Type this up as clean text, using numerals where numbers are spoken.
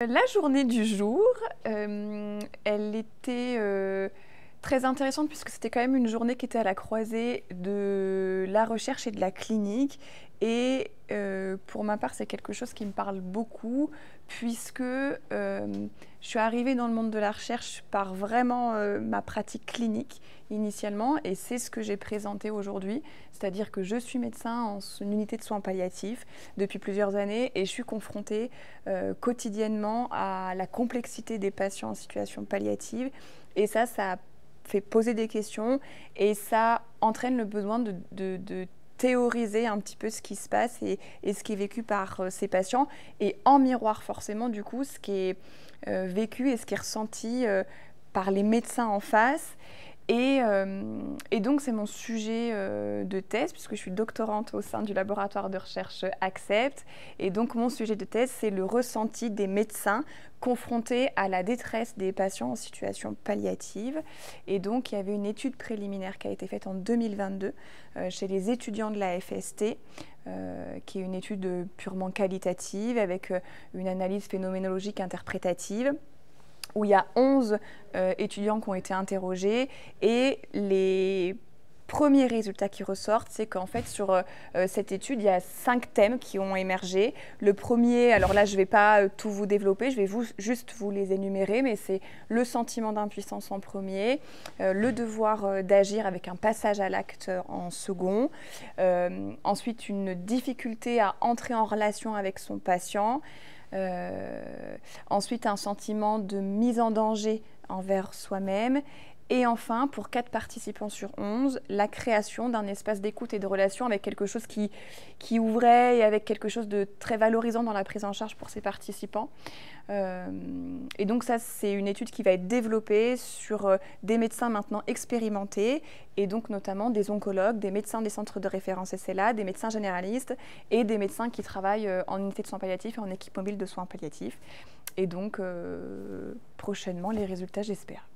La journée du jour, elle était très intéressante puisque c'était quand même une journée qui était à la croisée de la recherche et de la clinique. Et pour ma part, c'est quelque chose qui me parle beaucoup puisque je suis arrivée dans le monde de la recherche par vraiment ma pratique clinique initialement, et c'est ce que j'ai présenté aujourd'hui. C'est-à-dire que je suis médecin en unité de soins palliatifs depuis plusieurs années et je suis confrontée quotidiennement à la complexité des patients en situation palliative. Et ça fait poser des questions et ça entraîne le besoin de théoriser un petit peu ce qui se passe et ce qui est vécu par ces patients, et en miroir forcément du coup ce qui est vécu et ce qui est ressenti par les médecins en face. Et donc c'est mon sujet de thèse puisque je suis doctorante au sein du laboratoire de recherche Accept. Et donc mon sujet de thèse, c'est le ressenti des médecins confrontés à la détresse des patients en situation palliative. Et donc il y avait une étude préliminaire qui a été faite en 2022 chez les étudiants de la FST, qui est une étude purement qualitative avec une analyse phénoménologique interprétative, où il y a 11 étudiants qui ont été interrogés, et les premiers résultats qui ressortent, c'est qu'en fait sur cette étude, il y a 5 thèmes qui ont émergé. Le premier, alors là je ne vais pas tout vous développer, je vais juste vous les énumérer, mais c'est le sentiment d'impuissance en premier, le devoir d'agir avec un passage à l'acte en second, ensuite une difficulté à entrer en relation avec son patient, ensuite un sentiment de mise en danger envers soi-même, et enfin, pour 4 participants sur 11, la création d'un espace d'écoute et de relation avec quelque chose qui ouvrait et avec quelque chose de très valorisant dans la prise en charge pour ces participants. Et donc ça, c'est une étude qui va être développée sur des médecins maintenant expérimentés, et donc notamment des oncologues, des médecins des centres de référence SLA, des médecins généralistes et des médecins qui travaillent en unité de soins palliatifs et en équipe mobile de soins palliatifs. Et donc prochainement les résultats, j'espère.